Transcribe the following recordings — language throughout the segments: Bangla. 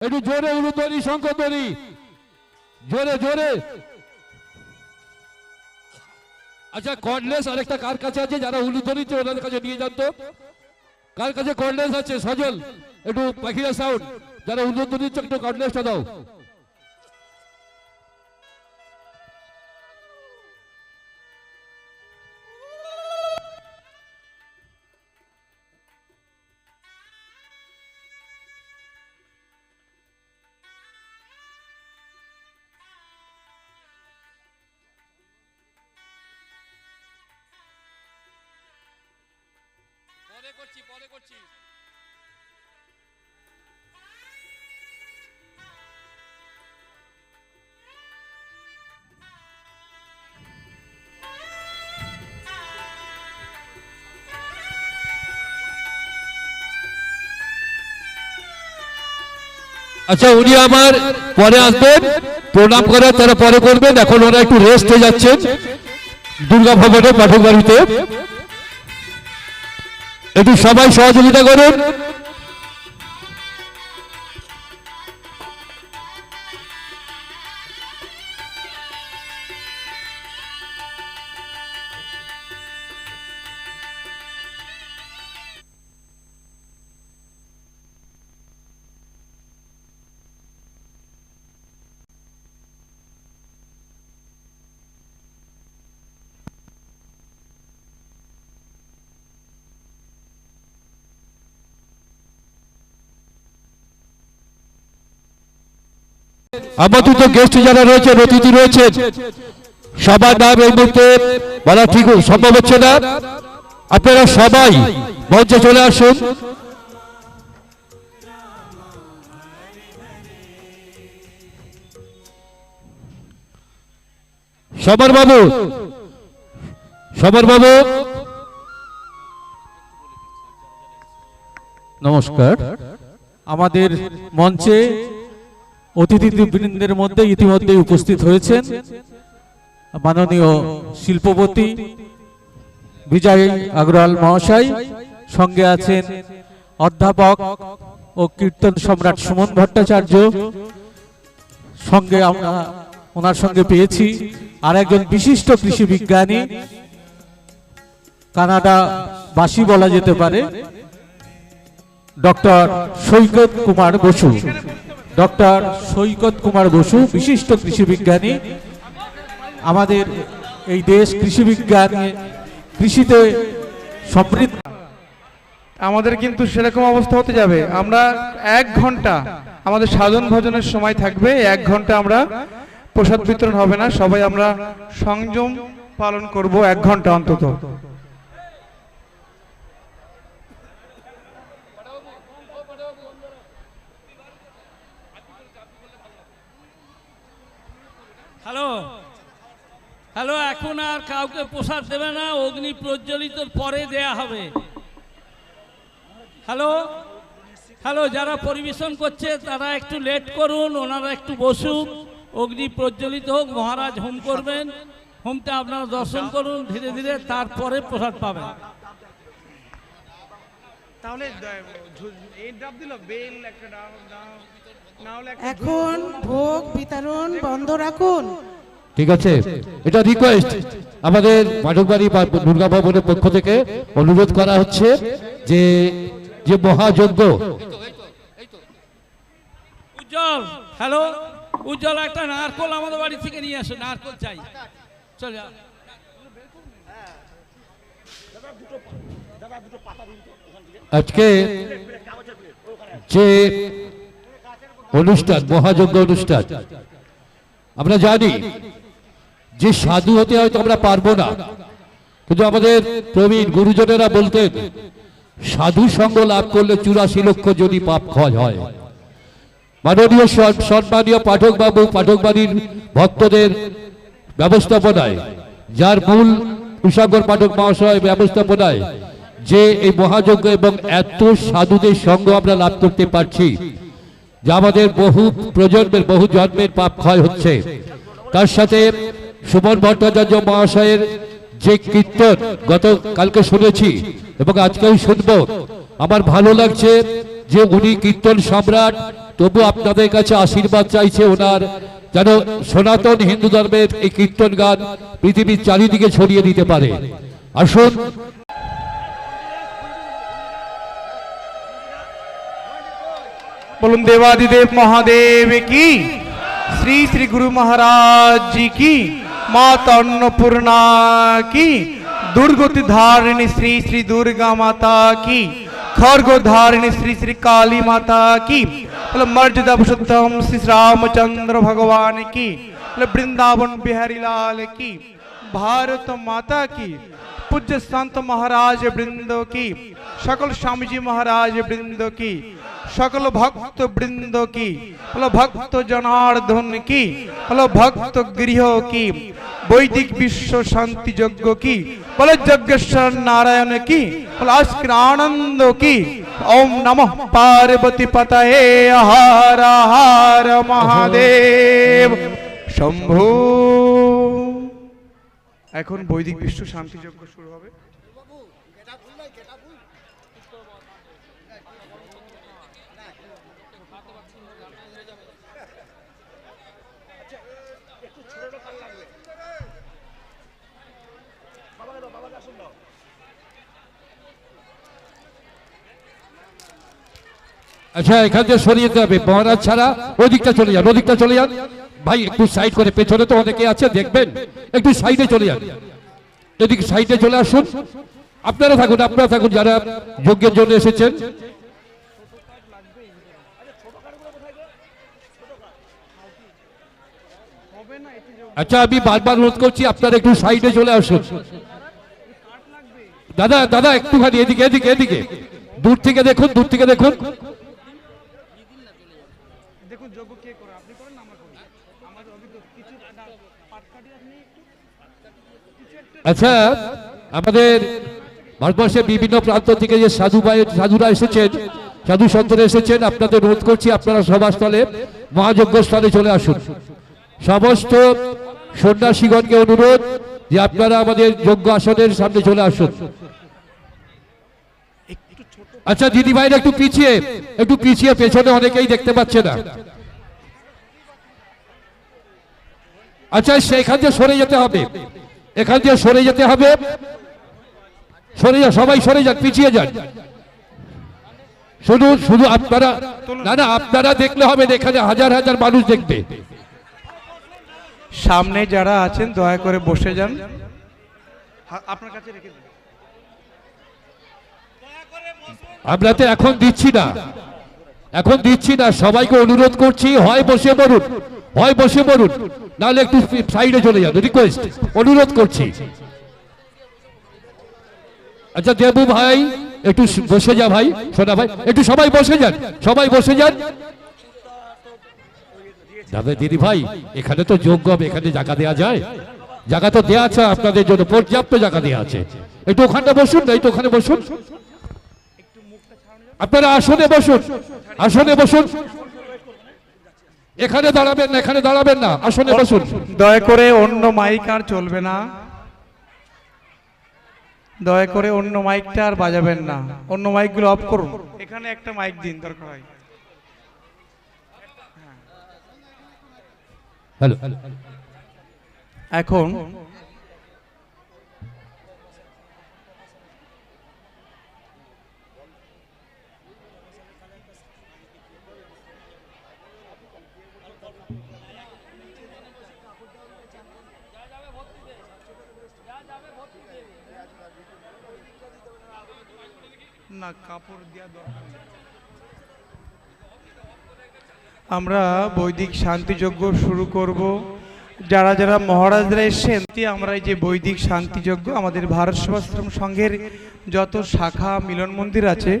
একটু জোরে উলুধ্বনি শঙ্খধ্বনি জোরে জোরে। আচ্ছা কর্ডলেস আরেকটা কার কাছে আছে যারা উলুধ্বনি ওনাদের কাছে নিয়ে যান তো। কার কাছে কর্ডলেস আছে? সজল একটু পাখিরা সাউন্ড যারা উলুধ্বনি একটু কর্ডলেসটা দাও। পরে করছি। আচ্ছা উনি আমার পরে আসবেন, প্রণাম করে তারা পরে করবেন। এখন ওরা একটু রেস্টে যাচ্ছেন দুর্গা ভবনে পাঠক বাড়িতে। একটু সবাই সহযোগিতা করুন। আপাতত গেস্ট যারা রয়েছেন, অতিথি রয়েছেন, সবার নাম এই মুহূর্তে বলা ঠিক সম্ভব হচ্ছে না। আপনারা সবাই মঞ্চে চলে আসুন। সবার বাবু, সবার বাবু নমস্কার। আমাদের মঞ্চে অতিথিবৃন্দের মধ্যে ইতিমধ্যে উপস্থিত হয়েছেন মাননীয় শিল্পপতি বিজয় আগরওয়াল মহাশয়, সঙ্গে আছেন অধ্যাপক ও কীর্তন সম্রাট সুমন ভট্টাচার্য, সঙ্গে আমরা ওনার সঙ্গে পেয়েছি আর একজন বিশিষ্ট কৃষি বিজ্ঞানী, কানাডা বাসী বলা যেতে পারে, ডক্টর সৈকত কুমার বসু। ডক্টর সৈকত কুমার বসু বিশিষ্ট কৃষি বিজ্ঞানী। আমাদের এই দেশ কৃষি বিজ্ঞানে কৃষিতে সমৃদ্ধ। আমাদের কিন্তু সেরকম অবস্থা হতে যাবে। আমরা 1 ঘন্টা আমাদের সাধন ভজনের সময় থাকবে, 1 ঘন্টা আমরা প্রসাদ বিতরণ হবে না, সবাই আমরা সংযম পালন করব 1 ঘন্টা অন্তত। হ্যালো হ্যালো, এখন আর কাউকে প্রসাদ দেবে না, অগ্নি প্রজ্বলিত পরে দেয়া হবে। হ্যালো হ্যালো, যারা পরিবেশন করছে তারা একটু লেট করুন, ওনারা একটু বসুন, অগ্নি প্রজ্বলিত হোক, মহারাজ হোম করবেন, হোমটা আপনারা দর্শন করুন ধীরে ধীরে, তারপরে প্রসাদ পাবেন। তাহলে এই ডাব দিল বেল একটা ডাব দাও, না হলে এখন ভোগ বিতরণ বন্ধ রাখুন। ঠিক আছে, এটা রিকোয়েস্ট আমাদের পাঠকবাড়ি বা দুর্গা ভবনের পক্ষ থেকে অনুরোধ করা হচ্ছে যে যে মহাযজ্ঞ। উজ্জ্বল, হ্যালো উজ্জ্বল, একটা নারকোল আমাদের বাড়ি থেকে নিয়ে আসো, নারকোল চাই। চল আজকে যে অনুষ্ঠান, মহাযজ্ঞ অনুষ্ঠান, আমরা জানি যে সাধু হতে হয়তো আমরা পারবো না, কিন্তু আমাদের প্রবীণ গুরুজনেরা বলতেন সাধু সঙ্গ লাভ করলে 84 লক্ষ যদি পাপ ক্ষয় হয়। মাননীয় সম্মানীয় পাঠক বাবু পাঠকবাড়ির ভক্তদের ব্যবস্থাপনায়, যার মূল কুশাগর পাঠক মহাশয় ব্যবস্থাপনায় যে এই মহাযজ্ঞ এবং এত সাধুদের সঙ্গ আমরা লাভ করতে পারছি, যা আমাদের বহু প্রজন্মের বহু জন্মের পাপ ক্ষয় হচ্ছে। তার সাথে সুমন ভট্টাচার্য মহাশয়ের যে কীর্তন গতকালকে শুনেছি এবং আজকেও শুনবো, আমার ভালো লাগছে যে উনি কীর্তন সম্রাট, তবু আপনাদের কাছে আশীর্বাদ চাইছে ওনার, যেন সনাতন হিন্দু ধর্মের এই কীর্তন গান পৃথিবীর চারিদিকে ছড়িয়ে দিতে পারে। আসুন। বলুন দেবাদিদেব মহাদেব কি, শ্রী শ্রী গুরু মহারাজ জি কি, মাতা অন্নপূর্ণা কি, দুর্গতি ধারিণী শ্রী শ্রী দুর্গা মাতা কি, খড়গ ধারিণী শ্রী শ্রী কালী মাতা কি, মর্যাদা পুরুষোত্তম শ্রী রামচন্দ্র ভগবান কি, বৃন্দাবন বিহারী লাল কি, भारत माता की, पूज्य संत महाराज वृंद की, सकल स्वामीजी महाराज वृंद की, सकल भक्त वृंद की, भक्त जनार्दन की, भक्त गृह की, वैदिक विश्व शांति यज्ञ की, बोले यज्ञेश्वर नारायण की, अस्कर आनंद की। ओम नमः पार्वती पतये हर हर महादेव शंभु। এখন বৈদিক বিশ্ব শান্তি যজ্ঞ শুরু হবে। আচ্ছা, এখান থেকে সরিয়ে যেতে হবে, মহারাজ ছাড়া ওদিকটা চলে যান, ওদিকটা চলে যান ভাই, একটু সাইড করে, পেছনে তো অনেকে আছে দেখবেন, একটু সাইডে চলে যান, এদিকে সাইডে চলে আসুন। আপনারা থাকুন যারা যজ্ঞের জন্য এসেছেন। আচ্ছা, আমি বারবার অনুরোধ করছি আপনারা একটু সাইডে চলে আসুন। দাদা একটুখানি এদিকে এদিকে এদিকে, দূর থেকে দেখুন, দূর থেকে দেখুন। আচ্ছা, আমাদের ভারতবর্ষের বিভিন্ন প্রান্ত থেকে যে সাধুরা এসেছেন, সাধু সন্তরা এসেছেন, আপনাদের অনুরোধ করছি আপনারা সভাস্থলে, মহাযজ্ঞ স্থলে চলে আসুন। সমস্ত সন্ন্যাসীগণকে অনুরোধ যে আপনারা আমাদের যজ্ঞ আসনের সামনে চলে আসুন। আচ্ছা দিদি ভাইরা একটু পিছিয়ে, পেছনে অনেকেই দেখতে পাচ্ছে না। আচ্ছা, সেখান থেকে সরে যেতে হবে, এখান থেকে সরে যেতে হবে, সরে যান, সবাই সরে যান, পিছিয়ে যান। শুধু আপনারা, না আপনারা দেখলে হবে, এখানে হাজার হাজার মানুষ দেখবে। সামনে যারা আছেন দয়া করে বসে যান, আপনার কাছে রেখে দিন। আমরা তো এখন দিচ্ছি না, সবাইকে অনুরোধ করছি, হয় বসে পড়ুন, নাহলে একটু সাইডে চলে যান, রিকোয়েস্ট, অনুরোধ করছি। আচ্ছা দেবু ভাই একটু বসে যা, ভাই সোনা ভাই একটু সবাই বসে যান। দাদা দিদি ভাই, এখানে তো যোগ্য হবে, এখানে জায়গা দেওয়া যায়, জায়গা তো দেওয়া আছে আপনাদের জন্য, পর্যাপ্ত জায়গা দেওয়া আছে। একটু ওখানটা বসুন, না একটু ওখানে বসুন, আপনারা আসনে বসুন, এখানে দাঁড়াবেন না, আসনে বসুন। দয়া করে অন্য মাইক আর চলবে না, দয়া করে অন্য মাইকটা আর বাজাবেন না, অন্য মাইকগুলো অফ করুন, এখানে একটা মাইক দিন দরকার হয়। হ্যালো, এখন না কাপড় দেওয়া দরকার নেই। আমরা বৈদিক শান্তি যজ্ঞ শুরু করব। যারা যারা মহারাজরা এসেছেন, আমরা এই যে বৈদিক শান্তি যজ্ঞ, আমাদের ভারত সেবাশ্রম সংঘের যত শাখা মিলন মন্দির আছে,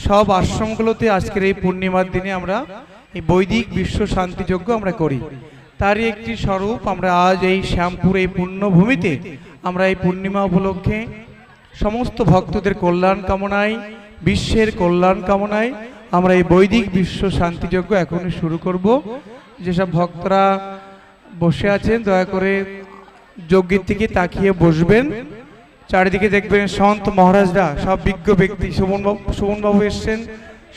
সব আশ্রমগুলোতে আজকের এই পূর্ণিমার দিনে আমরা এই বৈদিক বিশ্ব শান্তি যজ্ঞ আমরা করি। তারই একটি স্বরূপ আমরা আজ এই শ্যামপুর এই পুণ্যভূমিতে আমরা এই পূর্ণিমা উপলক্ষে সমস্ত ভক্তদের কল্যাণ কামনায়, বিশ্বের কল্যাণ কামনায় আমরা এই বৈদিক বিশ্ব শান্তি যজ্ঞ এখনই শুরু করব। যেসব ভক্তরা বসে আছেন দয়া করে যজ্ঞের দিকে তাকিয়ে বসবেন। চারিদিকে দেখবেন সন্ত মহারাজরা, সব বিজ্ঞ ব্যক্তি, শোভনবাবু এসছেন,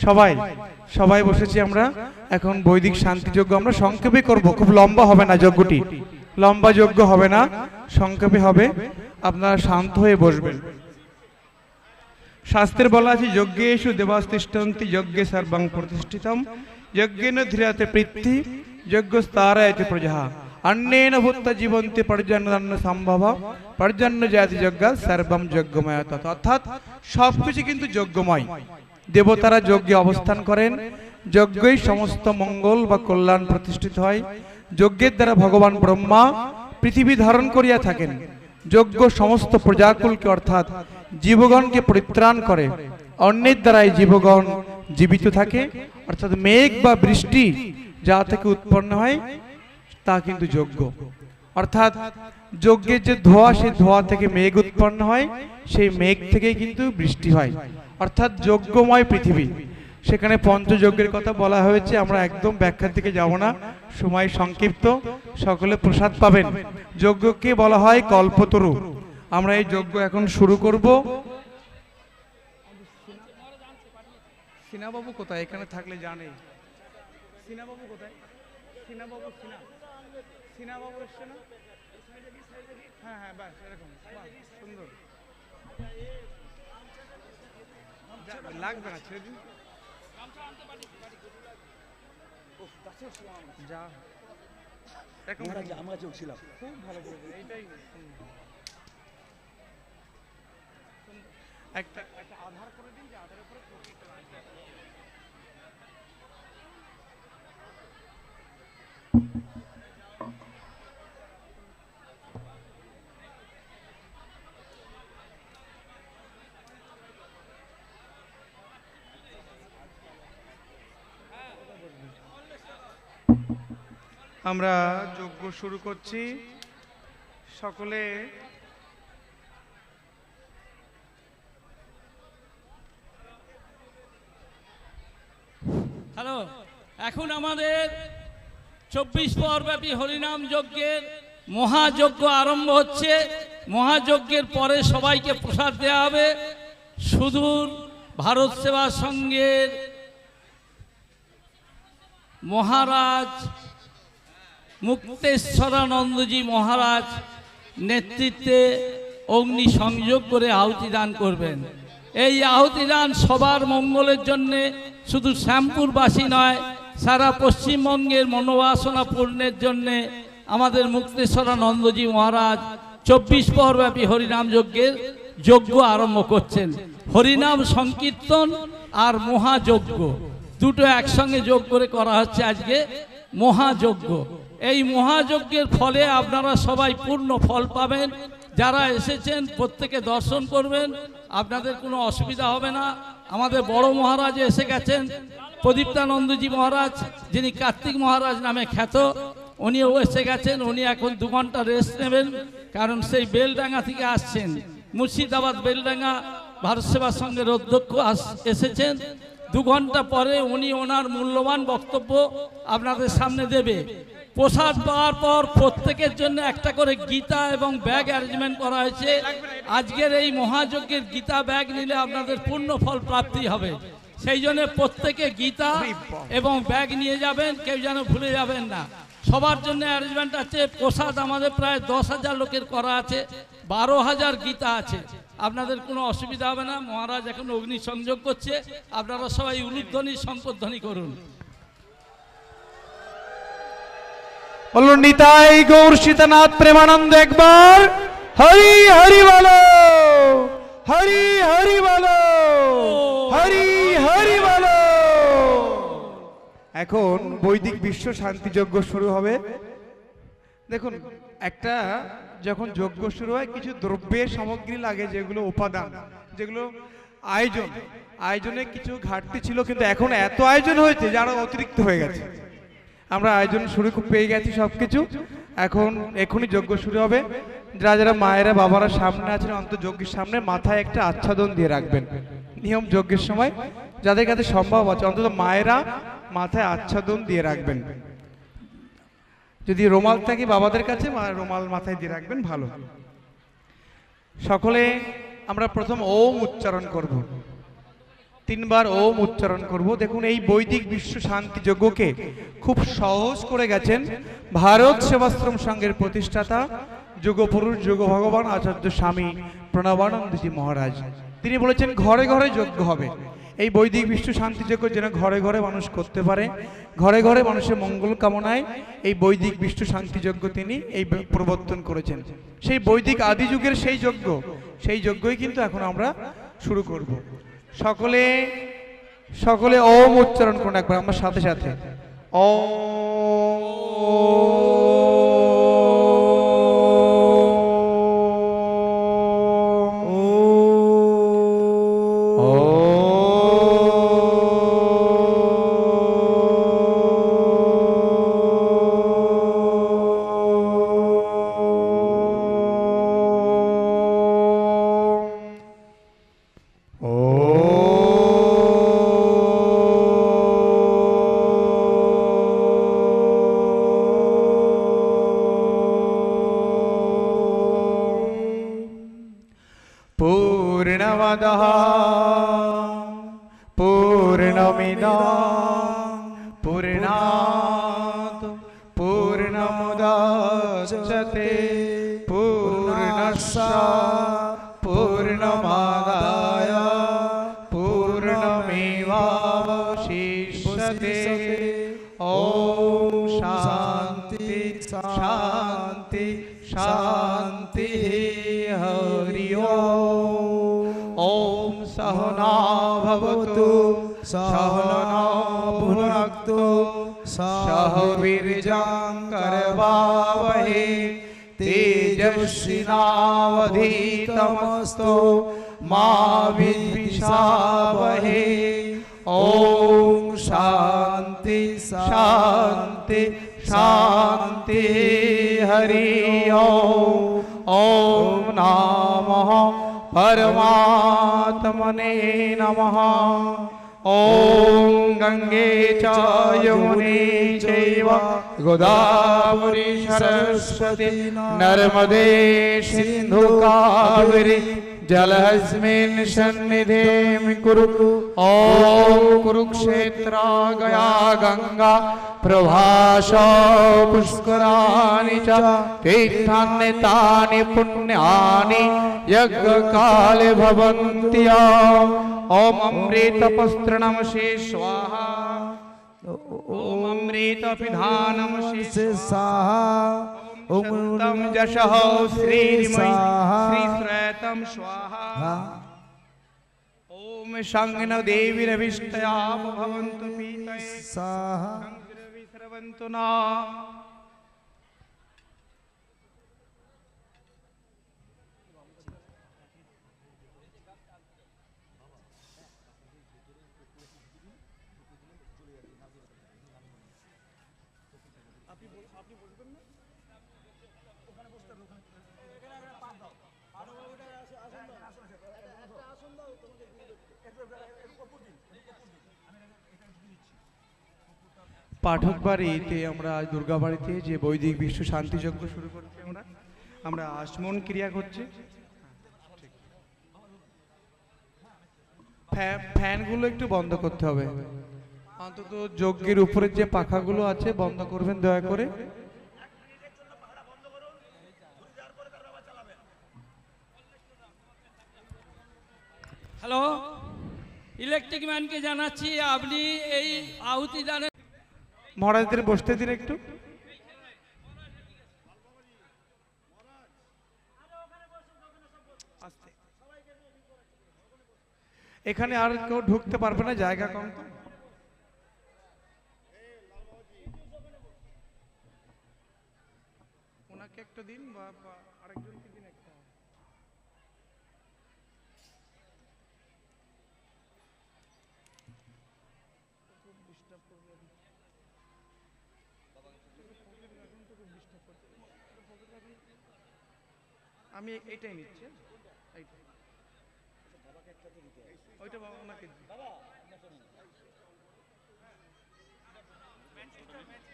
সবাই সবাই বসেছি আমরা এখন বৈদিক শান্তি যজ্ঞ আমরা সংক্ষেপে করব, খুব লম্বা হবে না যজ্ঞটি, লম্বা যজ্ঞ হবে না, সংক্ষেপে হবে, আপনারা শান্ত হয়ে বসবেন। শাস্ত্রে বলা আছে যজ্ঞেষু দেবাস্তিষ্ঠন্তি যজ্ঞে সর্বং প্রতিষ্ঠিতম যজ্ঞেন ধীরাতে পৃথ্বী যজ্ঞস্তারায়তে প্রজা অন্যেন ভূত্য জীবন্তি পর্জন্য সম্ভব পর্জন্য জাতি যজ্ঞ সর্বম যজ্ঞময়। অর্থাৎ সবকিছু কিন্তু যজ্ঞময়। দেবতারা যজ্ঞে অবস্থান করেন, যজ্ঞই সমস্ত মঙ্গল বা কল্যাণ প্রতিষ্ঠিত হয়। যজ্ঞের দ্বারা ভগবান ব্রহ্মা পৃথিবী ধারণ করিয়া থাকেন। যজ্ঞ সমস্ত প্রজাকুলকে অর্থাৎ জীবগণকে পরিত্রাণ করে, অন্যের দ্বারাই জীবগণ জীবিত থাকে। অর্থাৎ মেঘ বা বৃষ্টি যা থেকে উৎপন্ন হয় তা কিন্তু যজ্ঞ। অর্থাৎ যজ্ঞের যে ধোঁয়া, সেই ধোঁয়া থেকে মেঘ উৎপন্ন হয়, সেই মেঘ থেকে কিন্তু বৃষ্টি হয়। অর্থাৎ যজ্ঞময় পৃথিবী। সেখানে পঞ্চযজ্ঞের কথা বলা হয়েছে, আমরা একদম ব্যাখ্যার দিকে যাব না, সময় সংক্ষিপ্ত, সকলে প্রসাদ পাবেন। যজ্ঞকে বলা হয় কল্পতরু। আমরা এই যজ্ঞ এখন শুরু করব। সিনাবাবু কোথায়? এখানে থাকলে জানে। সিনাবাবু কোথায়? সিনাবাবু সিনাবাবু এসছে না? হ্যাঁ হ্যাঁ, বাস এরকম, সুন্দর, লাগবে না, ছেড়ে দিন। যা আমার চোখ ছিল খুব ভালো করে, এইটাই একটা আধার করে দিন, যে আধারের উপরে আমরা যজ্ঞ শুরু করছি। সকলে হ্যালো, এখন আমাদের 24 পরব্যাপী হরিনাম যজ্ঞের মহাযজ্ঞ আরম্ভ হচ্ছে। মহাযজ্ঞের পরে সবাইকে প্রসাদ দেওয়া হবে। সুদূর ভারত সেবা সংঘের মহারাজ মুক্তেশ্বরানন্দজি মহারাজ নেতৃত্বে অগ্নি সংযোগ করে আহুতি দান করবেন। এই আহুতি দান সবার মঙ্গলের জন্যে, শুধু শ্যামপুরবাসী নয়, সারা পশ্চিমবঙ্গের মনোবাসনা পূর্ণের জন্যে আমাদের মুক্তেশ্বরানন্দজি মহারাজ 24 পরব্যাপী হরিনাম যজ্ঞের যজ্ঞ আরম্ভ করছেন। হরিনাম সংকীর্তন আর মহাযজ্ঞ দুটো একসঙ্গে যোগ করে করা হচ্ছে আজকে মহাযজ্ঞ। এই মহাযজ্ঞের ফলে আপনারা সবাই পূর্ণ ফল পাবেন। যারা এসেছেন প্রত্যেকে দর্শন করবেন, আপনাদের কোনো অসুবিধা হবে না। আমাদের বড় মহারাজ এসে গেছেন, প্রদীপ্তানন্দজি মহারাজ, যিনি কার্তিক মহারাজ নামে খ্যাত, উনিও এসে গেছেন। উনি এখন 2 ঘন্টা রেস্ট নেবেন, কারণ সেই বেলডাঙ্গা থেকে আসছেন। মুর্শিদাবাদ বেলডাঙ্গা ভারত সেবা সংঘের অধ্যক্ষ এসেছেন। 2 ঘন্টা পরে উনি ওনার মূল্যবান বক্তব্য আপনাদের সামনে দেবে। প্রসাদ পাওয়ার পর প্রত্যেকের জন্য একটা করে গীতা এবং ব্যাগ অ্যারেঞ্জমেন্ট করা হয়েছে। আজকের এই মহাযজ্ঞের গীতা ব্যাগ নিলে আপনাদের পূর্ণ ফল প্রাপ্তি হবে। সেই জন্য প্রত্যেকে গীতা এবং ব্যাগ নিয়ে যাবেন, কেউ যেন ভুলে যাবেন না। সবার জন্য অ্যারেঞ্জমেন্ট আছে। প্রসাদ আমাদের প্রায় 10,000 লোকের করা আছে, 12,000 গীতা আছে। আপনাদের কোনো অসুবিধা হবে না। মহারাজ এখন অগ্নি সংযোগ করছে, আপনারা সবাই উলুধ্বনি শঙ্করধ্বনি করুন। বলো নিতাই গৌর সীতানাথ প্রেমানন্দ একবার হরি হরি বলো, হরি হরি বলো, হরি হরি বলো। এখন বৈদিক বিশ্ব শান্তি যজ্ঞ শুরু হবে। দেখুন, একটা যখন যজ্ঞ শুরু হয় কিছু দ্রব্যের সামগ্রী লাগে, যেগুলো উপাদান, যেগুলো আয়োজনে কিছু ঘাটতি ছিল, কিন্তু এখন এত আয়োজন হয়েছে যারা অতিরিক্ত হয়ে গেছে। আমরা আয়োজন শুরু পেয়ে গেছি সবকিছু। এখন এখনই যজ্ঞ শুরু হবে। যারা যারা মায়েরা বাবারা সামনে আছেন, অন্তত যজ্ঞের সামনে মাথায় একটা আচ্ছাদন দিয়ে রাখবেন। নিয়ম যজ্ঞের সময় যাদের কাছে সম্ভব আছে, অন্তত মায়েরা মাথায় আচ্ছাদন দিয়ে রাখবেন। যদি রুমাল থাকে বাবাদের কাছে, রুমাল মাথায় দিয়ে রাখবেন, ভালো। সকলে আমরা প্রথম ওম উচ্চারণ করব। তিনবার ওম উচ্চারণ করব। দেখুন এই বৈদিক বিশ্ব শান্তি যজ্ঞকে খুব সহজ করে গেছেন ভারত সেবাশ্রম সংঘের প্রতিষ্ঠাতা যোগপুরুষ যোগ ভগবান আচার্য স্বামী প্রণবানন্দজি মহারাজ। তিনি বলেছেন ঘরে ঘরে যজ্ঞ হবে। এই বৈদিক বিশ্ব শান্তি যজ্ঞ যেন ঘরে ঘরে মানুষ করতে পারে, ঘরে ঘরে মানুষের মঙ্গল কামনায় এই বৈদিক বিশ্ব শান্তি যজ্ঞ তিনি এই প্রবর্তন করেছেন। সেই বৈদিক আদি যুগের সেই যজ্ঞই কিন্তু এখন আমরা শুরু করব। সকলে সকলে ওম উচ্চারণ করুন একবার আমার সাথে সাথে। पूर्णमदः पूर्णमिदं पूर्णात् पूर्णमुदच्यते पूर्णस्य पूर्णमादाय पूर्णमेवावशिष्यते। ॐ शान्ति शान्ति शान्ति हरि ओम सहना भवतु सहना भुनक्तु सह वीर्यं करवावहै तेजस्विनावधीतमस्तु मा विद्विषावहै। ओम शांति शांति शांति हरि ओम नमः परमात्मने नमः। ओम गंगे च यमुने चैव गोदावरी सरस्वती नर्मदे सिंधु कावेरी जलस्मिन् सन्निधिं कुरु। ओम कुरुक्षेत्र गया गंगा प्रभास पुष्कराणि च तीर्थान्यतानि पुण्यानि यज्ञकाले भवन्ति। ओम अमृतपस्त्रणमसि स्वाहा ओम अमृतपिधानमसि स्वाहा ओम तम जशः श्रीमयि श्रीश्रेतं स्वाहा। ओम शंगन देवीरविष्टया भवन्तु पीतये स्वाहा विश्रवन्तु न। পাঠক বাড়িতে আমরা আজ দুর্গা বাড়িতে যে বৈদিক বিশ্ব শান্তি যজ্ঞ শুরু করছি আমরা আচমন ক্রিয়া করছি। ফ্যানগুলো একটু বন্ধ করতে হবে, অন্তত যজ্ঞের উপরে যে পাখাগুলো আছে বন্ধ করবেন দয়া করে। হ্যালো, ইলেকট্রিক ম্যানকে জানাচ্ছি আপনি এই আহুতি দানের মহারাজদের বসতে দিন একটু। এখানে আর কেউ ঢুকতে পারবে না, জায়গা কম তো। ওনাকে একটা দিন বা আরেকজনকে দিন একটা। আমি এইটাই নিচ্ছি, ওইটা বাবা ওনাকে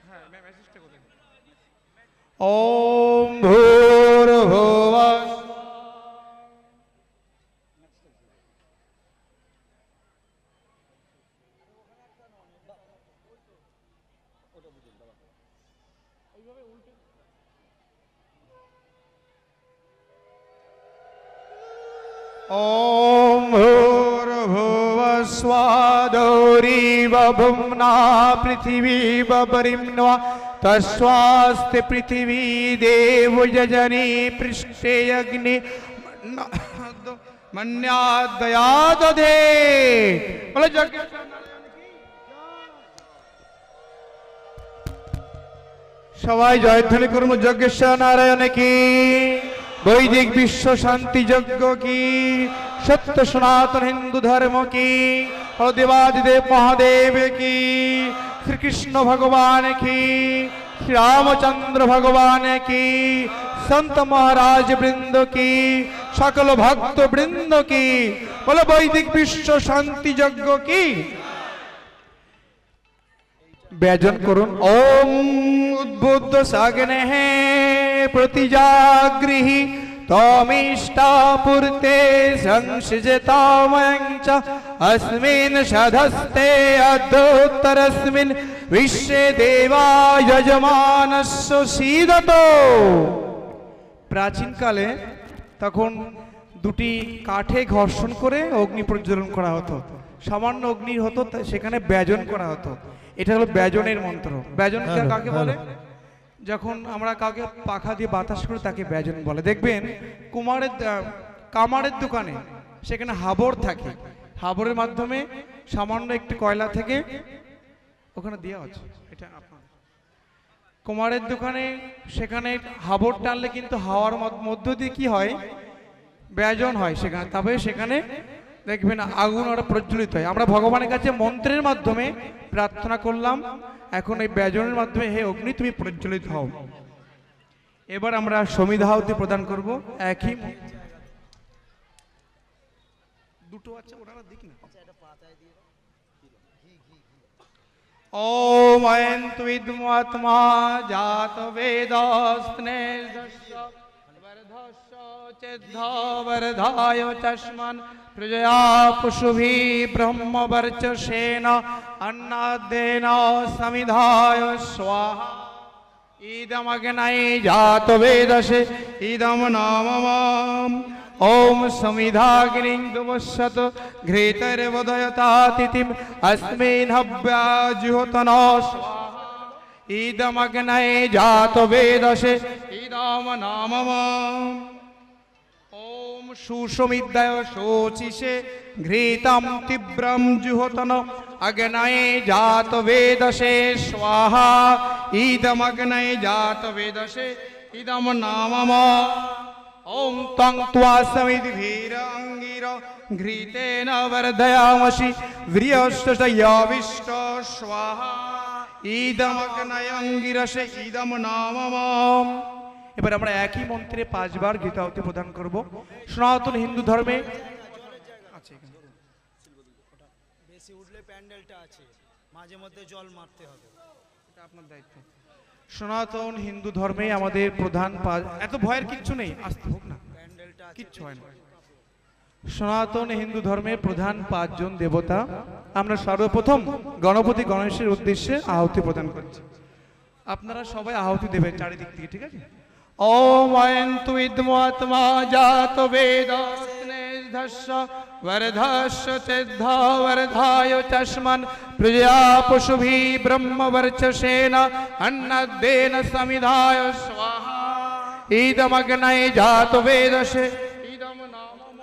হ্যাঁ মেসেজটা করে দিন। ওম ভূর্ভুবঃ ओम भूर्भुवस्वादौरीवभुम्ना पृथिवी बबरिम्न्वा तस्वास्ते पृथिवी देवो यजनी पृष्ठे अग्नि मन्यादया दधे। बोले সবাই জয়ধ্বনি করুন যজ্ঞেশ্বর নারায়ণ কি, বৈদিক বিশ্ব শান্তি যজ্ঞ কি, সত্য সনাতন হিন্দু ধর্ম কি, দেবাদিদেব মহাদেব কি, শ্রীকৃষ্ণ ভগবান কি, শ্রী রামচন্দ্র ভগবান কি, সন্ত মহারাজ বৃন্দ কি, সকল ভক্ত বৃন্দ কি, বলো বৈদিক বিশ্ব শান্তি যজ্ঞ কি। ব্যজন করুন। ওম উদ্বুদ্ধ সাগ্নে প্রতিজাগৃহি তমিষ্টাপূর্তে সংসৃজতাময়ং চ अस्मिन् सधस्ते अद्योत्तरस्मिन् विश्वे देवा यजमानस्य सीदतो। প্রাচীনকালে তখন দুটি কাঠে ঘর্ষণ করে অগ্নি প্রজ্বলন করা হতো, সামান্য অগ্নি হতো, সেখানে ব্যজন করা হতো। এটা হলো ব্যজনের মন্ত্র। ব্যজন কাকে বলে? যখন আমরা কাউকে পাখা দিয়ে বাতাস করি তাকে ব্যজন বলে। দেখবেন কামারের দোকানে সেখানে হাবর থাকে, হাবরের মাধ্যমে সামান্য একটু কয়লা থেকে ওখানে দেওয়া হচ্ছে। এটা আপনার কুমারের দোকানে সেখানে হাবর টানলে কিন্তু হাওয়ার মধ্য দিয়ে কি হয়? ব্যজন হয় সেখানে, তবে সেখানে দেখবেন আগুন ওরা প্রজ্বলিত হয়। আমরা ভগবানের কাছে মন্ত্রের মাধ্যমে প্রার্থনা করলাম, এখন এই ব্যজনের মাধ্যমে হে অগ্নি তুমি প্রজ্বলিত হও। এবার আমরা সমিধাহুতি প্রদান করব। একই দুটো আছে, ওনারা দিক না। ओम अयन्तु विद्मत्मा जात वेदास्नेस्य वर्धस्य चेद्धवर्धाय चष्मन् प्रजया पुषुभि ब्रह्मवर्चसेन अन्नाद्येन समिधाय स्वाहा। इदमग्नये जात वेदसे इदं नामम्। ओम समिधाग्निं दुमस्सत घृतैर्वदयतातिथिम् अस्मिन् हव्याजुहोतनो स्वाहा। इदमग्नये जात वेदसे इदं नामम्। ओम सुषमिद्याय शोचिषे घृतं तीव्रं जुहोतनो अग्नये जात वेदसे स्वाहा। इदमग्नये जात वेदसे इदं नामम्। ओम तं त्वा समिद्भिरंगिर घृतेन वर्धयामसि व्रियश्चयाविष्ट स्वाहा। इदमग्नयंगिरसे इदं नामम्। এবার আমরা একই মন্ত্রে 5 বার গীতাহুতি প্রদান করব। সনাতন হিন্দু ধর্মে আছে বেশি উঠলে প্যান্ডেলটা আছে, মাঝে মধ্যে জল মারতে হবে, এটা আপনার দায়িত্ব। সনাতন হিন্দু ধর্মে আমাদের প্রধান এত ভয়ের কিচ্ছু নেই, আসতে হোক না, কিচ্ছু হয় না। সনাতন হিন্দু ধর্মের প্রধান 5 জন দেবতা আমরা সর্বপ্রথম গণপতি গণেশের উদ্দেশ্যে আহুতি প্রদান করছি। আপনারা সবাই আহুতি দেবেন চারিদিক থেকে, ঠিক আছে? ओम अयन्तु विद्मत्मा जात वेदास्नेधस्य वर्धस्य चेद्धवर्धाय चष्मन् प्रजया पुषुभि ब्रह्मवर्चसेन अन्नाद्येन समिधाय स्वाहा। इदमग्नये जात वेदसे इदं नामम्।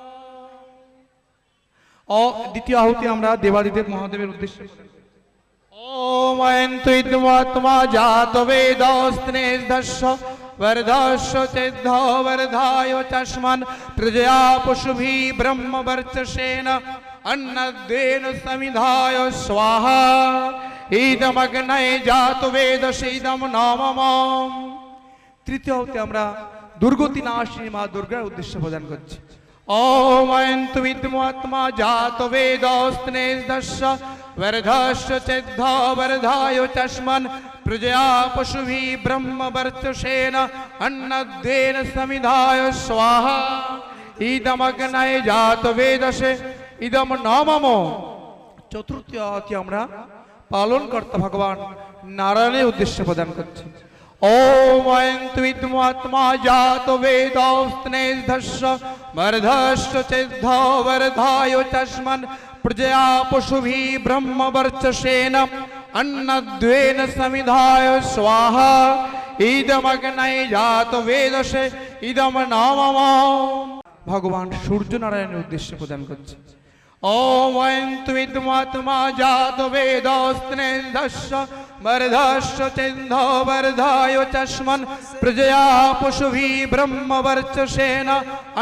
দ্বিতীয় আহুতি আমরা দেবাদিদেব মহাদেবের উদ্দেশ্যে। ओम अयन्तु विद्मत्मा जात वेदास्नेधस्य वर्धस्य चेद्धवर्धाय चष्मन् प्रजया पुषुभि ब्रह्मवर्चसेन अन्नाद्येन समिधाय स्वाहा। इदमग्नये जात वेदसे इदं नामम्। তৃতীয় আহুতি আমরা দুর্গতি নাশিনী মা দুর্গার উদ্দেশ্যে প্রদান করছি। ओम अयन्तु विद्मत्मा जात वेदास्नेधस्य वर्धस्य चेद्धवर्धाय चष्मन् प्रजया पुषुभि ब्रह्मवर्चसेन अन्नाद्येन समिधाय स्वाहा। इदमग्नये जात वेदसे इदं नामम्। চতুর্থ আহুতি আমরা পালনকর্তা ভগবান নারায়ণের উদ্দেশ্যে প্রদান করছি। ॐ अयं त्विद्मात्मा जातो वेदोऽस्नेधश्च वर्धश्च चेद्धो वर्धाय तस्मन् प्रजया पशुभिः ब्रह्मवर्चसेन अन्नद्वेन समिधाय स्वाहा इदमग्नये जातो वेदसे इदम नामम। ভগবান সূর্য নারায়ণের উদ্দেশ্যে প্রদান করছে। ॐ अयं त्विद्मात्मा जातो वेदोऽस्नेधश्च वर्धश्च चेद्धो वर्धाय तस्मन् प्रजया पशुभिः ब्रह्मवर्चसेन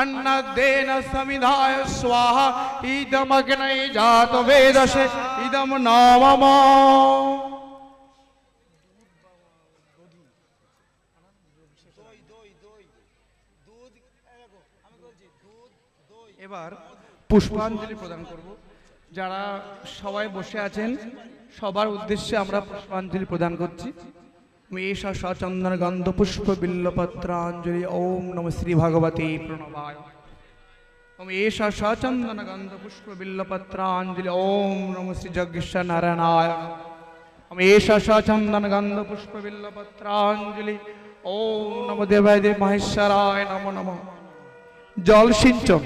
अन्नद्वेन समिधाय स्वाहा इदमग्नये जातो वेदसे इदं नामम। এবার পুষ্পাঞ্জলি প্রদান করব। যারা সবাই বসে আছেন সবার উদ্দেশ্যে আমরা পুষ্পাঞ্জলি প্রদান করছি। মেষ সচন্দন গন্ধ পুষ্প বিল্লপত্রাঞ্জলি। ওম নম শ্রী ভগবতী প্রণবায়। ওম এষ সচন্দন গন্ধ পুষ্প বিল্লপত্রাঞ্জলি। ওম নম শ্রী যজ্ঞেশ্বর নারায়ণায়। ওম এষ সচন্দন গন্ধ পুষ্প বিল্লপত্রাঞ্জলি। ওম নম দেবায় দেব মহেশ্বরায় নমো নমঃ। জল সিঞ্চন।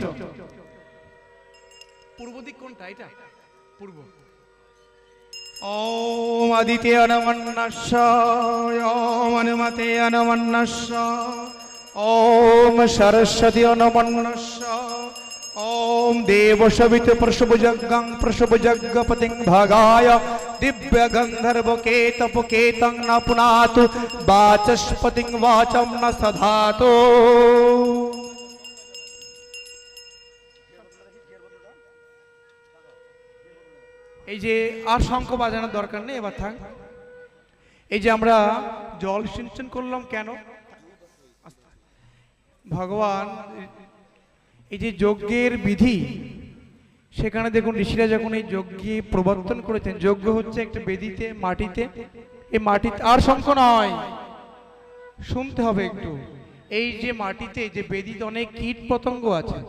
পূর্ব দিক কোনটা? এটা পূর্ব। ওম আদিতে অনমন্নস্য ওম অনুমতে অনমন্নস্য ওম সরস্বতী অনমন্নস্য ওম দেব সবিতে প্রসবযজ্ঞং প্রসবযজ্ঞপতিং ভাগায় দিব্য গন্ধর্ব কেতপ কেতং ন পুনাতু বাচস্পতিং বাচম ন সধাতো। এই যে আর শঙ্খ বাজানোর দরকার নেই, এবার থাক। এই যে আমরা জল সিঞ্চন করলাম কেন? ভগবান এই যে যজ্ঞের বিধি, সেখানে দেখুন ঋষিরা যখন এই যজ্ঞে প্রবর্তন করেছেন, যজ্ঞ হচ্ছে একটা বেদিতে মাটিতে, এই মাটিতে আর শঙ্খ নয়, শুনতে হবে একটু। এই যে মাটিতে যে বেদিতে অনেক কীট পতঙ্গ আছে,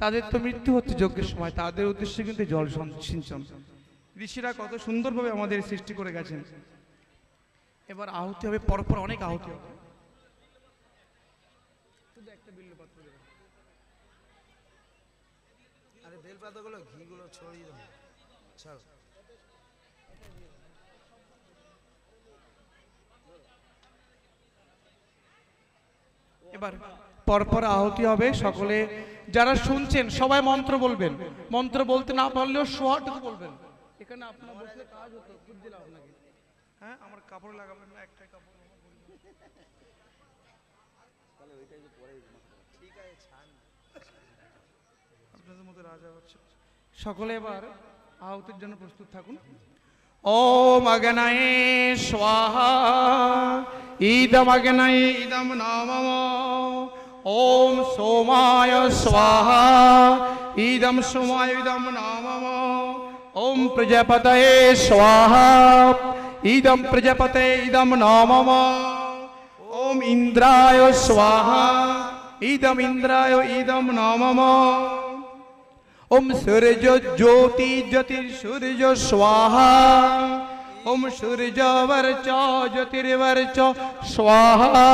তাদের তো মৃত্যু হচ্ছে যজ্ঞের সময়, তাদের উদ্দেশ্যে কিন্তু জল সিঞ্চন ঋষিরা কত সুন্দরভাবে আমাদের সৃষ্টি করে গেছেন। এবার আহুতি হবে, পরপর অনেক আহুতি হবে। আরে বেলপাতাগুলো ঘিগুলো ছড়িয়ে দাও, ছাড়ো। এবার পরপর আহুতি হবে। সকলে যারা শুনছেন সবাই মন্ত্র বলবেন, মন্ত্র বলতে না পারলেও সোহাটুকু বলবেন। এখানে আপনার বসলে কাজ হতো, বুঝছিলাম আপনাকে। হ্যাঁ, আমার কাপড় লাগাবেন না, একটাই কাপড়। আপনাদের মতো রাজা হচ্ছে। সকলে এবার আহুতির জন্য প্রস্তুত থাকুন। ওম অগ্নয়ে স্বাহা ইদম অগ্নয়ে ইদম নামম। ওম সোমায় স্বাহা ইদম সোমায় ইদম নামম। ওম প্রজাপতয়ে স্বাহা ইদম প্রজাপতয়ে ইদম নামম। ওম ইন্দ্রায় স্বাহা ইদম ইন্দ্রায় ইদম নামম। ওম সূর্য জ্যোতি জ্যোতির্সূর্য স্বাহা। ওম সূর্যবর্চ জ্যোতির্বর্চ স্বাহা।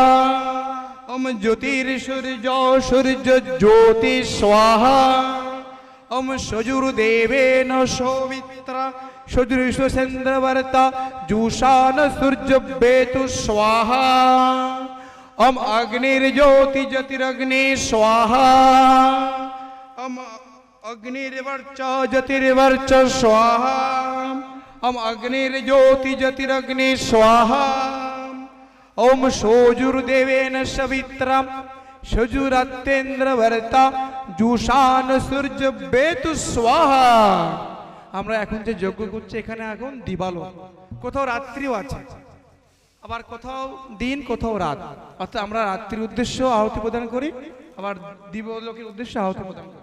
ওম জ্যোতির্সূর্য সূর্য জ্যোতি স্বাহা। ওম সজুর্দেবেন সৌমিত্র সজুর্ষেন্দ্রবর্তা জুষান সূর্যবেতু স্বাহা। ওম অগ্নির্জ্যোতি জ্যোতিরগ্নি স্বাহা। ওম অগ্নির্বর্চ জ্যোতির্বর্চ স্বাহা। ওম অগ্নির্জ্যোতি জ্যোতিরগ্নি স্বাহা। ওম সজুর্দেবেন সবিত্রম সজুরাতেন্দ্রবর্তা জুষান সূর্যবেতু স্বাহা। আমরা এখন যে যজ্ঞ করছি, এখানে এখন দিবালো, কোথাও রাত্রিও আছে, আবার কোথাও দিন কোথাও রাত, অর্থাৎ আমরা রাত্রির উদ্দেশ্য আহুতি প্রদান করি, আবার দিবলোকের উদ্দেশ্যে আহুতি প্রদান করি।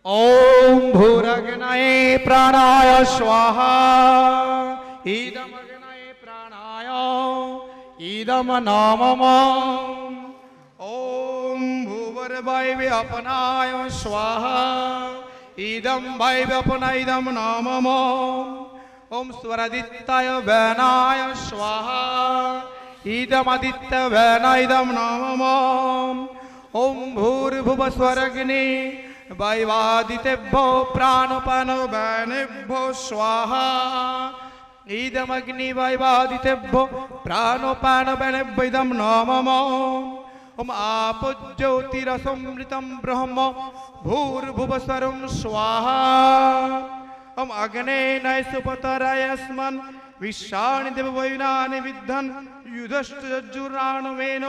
ওম ভূরগ্নয়ে প্রাণায় স্বাহা ইদম অগ্নয়ে প্রাণায় ইদম নামম। ওম ভূবর্বায়বে অপনায় স্বাহা ইদম বৈবপনৈদম নমঃ ওম স্বরাদিত্যায় বেনায় স্বাহা ইদমাদিত্য বেনাইদম নমঃ ওম ভূর্ভুব স্বরগ্নি বৈবাদিতেভ্যো প্রাণপানো বেনেভ্যো স্বাহা ইদমগ্নি বৈবাদিতেভ্যো প্রাণপানো বেনেভ্যো ইদম নমঃ ওম আপো জ্যোতিরসমৃতম ব্রহ্ম ভূর্ভুবস্বরম স্বাহা ওম অগ্নেন সুপতরায়স্মন विश्वानि देववैनानि विद्धन् युधश्चजुराणवेन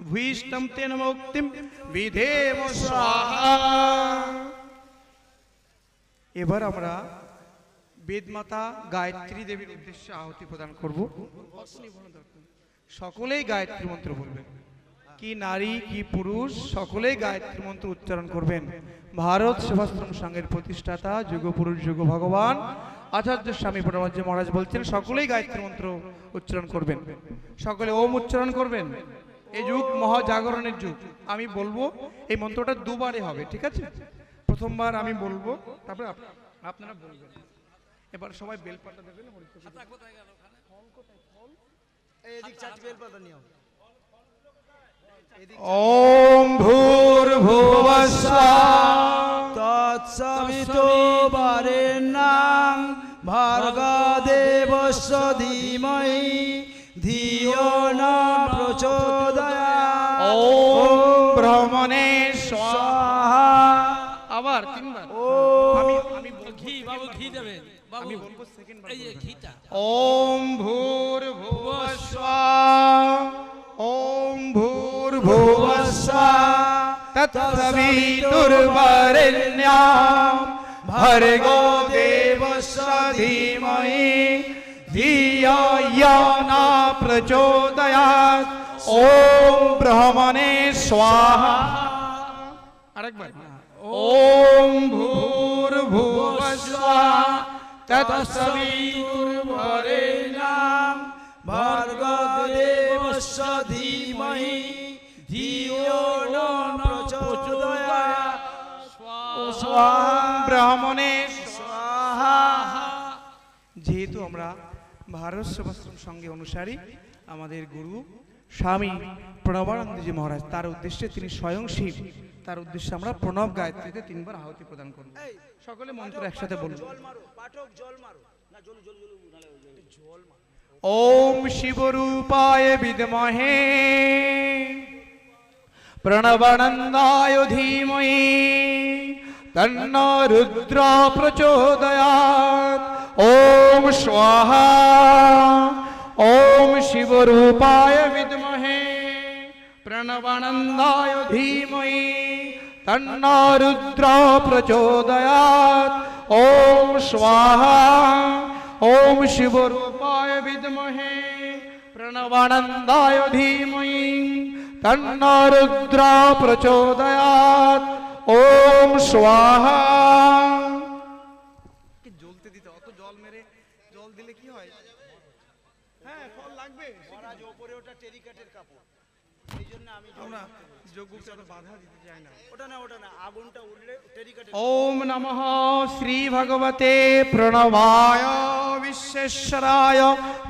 भूयिष्ठं तेन मुक्तिं विधेम स्वाहा। এবার আমরা বেদমাতা গায়ত্রী দেবীর উদ্দেশ্যে আহুতি প্রদান করব। সকলেই গায়ত্রী মন্ত্র বলবেন, কি নারী কি পুরুষ সকলেই গায়ত্রী মন্ত্র উচ্চারণ করবেন। ভারত সেবাশ্রম সংঘের প্রতিষ্ঠাতা যুগপুরুষ যুগ ভগবান আচার্য স্বামী পরমাচার্য মহারাজ বলছেন সকলেই গায়ত্রী মন্ত্র উচ্চারণ করবেন, সকলে ওম উচ্চারণ করবেন। এই যুগ মহাজাগরণের যুগ। আমি বলবো এই মন্ত্রটা দুবারে হবে, ঠিক আছে? প্রথমবার আমি বলবো, তারপরে আপনারা বলবেন। এবার সবাই বেলপাতা দেবেন। এদিক চারটি বেলপাতা নিয়ে হবে। ওম ভূর্ভুবস্সঃ তৎসবিতুর্বরেণ্যং ভর্গদেবস্য ধীমহি ধিয়ো ন প্রচোদয়াৎ। ওম ব্রহ্মণে স্বাহা। আবার তিনবার। আমি ঘি বাবু ঘি দেবেন বাবু, আমি বলবো সেকেন্ড বার। এই যে ঘিটা। ওম ভূর্ভুবস্সঃ ওম ভূর্ভুবস্সঃ তৎসবিতুর্বরেণ্যং ভর্গো দেবস্য ধীমহি ধিয়ো য়ো ন প্রচোদয়াৎ। ওম ব্রহ্মণে স্বাহা। আরেকবার। ওম ভূর্ভুবস্সঃ তৎসবিতুর্বরেণ্যং ভর্গদেবস্য ধীমহি ধিয়ো ন প্রচোদয়াৎ। ব্রাহ্মণে স্বাহা। যেহেতু আমরা ভারত সেবাশ্রম সঙ্গে অনুসারী, আমাদের গুরু স্বামী প্রণবানন্দজি মহারাজ তার উদ্দেশ্যে তিনি স্বয়ং শিব, তার উদ্দেশ্যে আমরা প্রণব গায়ত্রীতে তিনবার আহুতি প্রদান করব। সকলে মন্ত্র একসাথে বলুন। ওম শিবরূপায় বিদ্মহে প্রণবানন্দায় ধীমহি তন্নো রুদ্র প্রচোদয়াৎ। ওম স্বাহা। ওম শিবরূপায় বিদ্মহে প্রণবানন্দায় ধীমহি তন্নো রুদ্র প্রচোদয়াৎ। ওম স্বাহা। ওম শিবরূপায় বিদ্মহে প্রণবানন্দায় ধীমহি তন্নো রুদ্র প্রচোদয়াৎ। ওম স্বাহা। কি জ্বলতে দিতে, অত জল মেরে জল দিলে কি হয়? হ্যাঁ, ফল লাগবে। মহারাজ ওপরে ওটা টেরিকাটের কাপড়, এই জন্য আমি আমরা যজ্ঞকে অত বাধা দিতে চাই না। ওটা না আগুনটা উঠলে টেরিকাটের। ওম নমঃ শ্রী ভগবতে প্রণবায় বিশ্বেশ্বরায়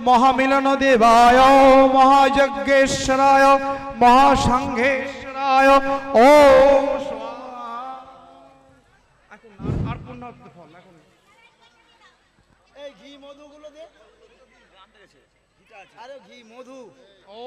মহামিলন দেবায় মহাযজ্ঞেশ্বরায় মহাসংঘেশ্বরায়। ওম স্বাহা। এখন আর পুণ্যার্থ ফল এখন। এই ঘি মধুগুলো দে। আরে ঘি মধু। ও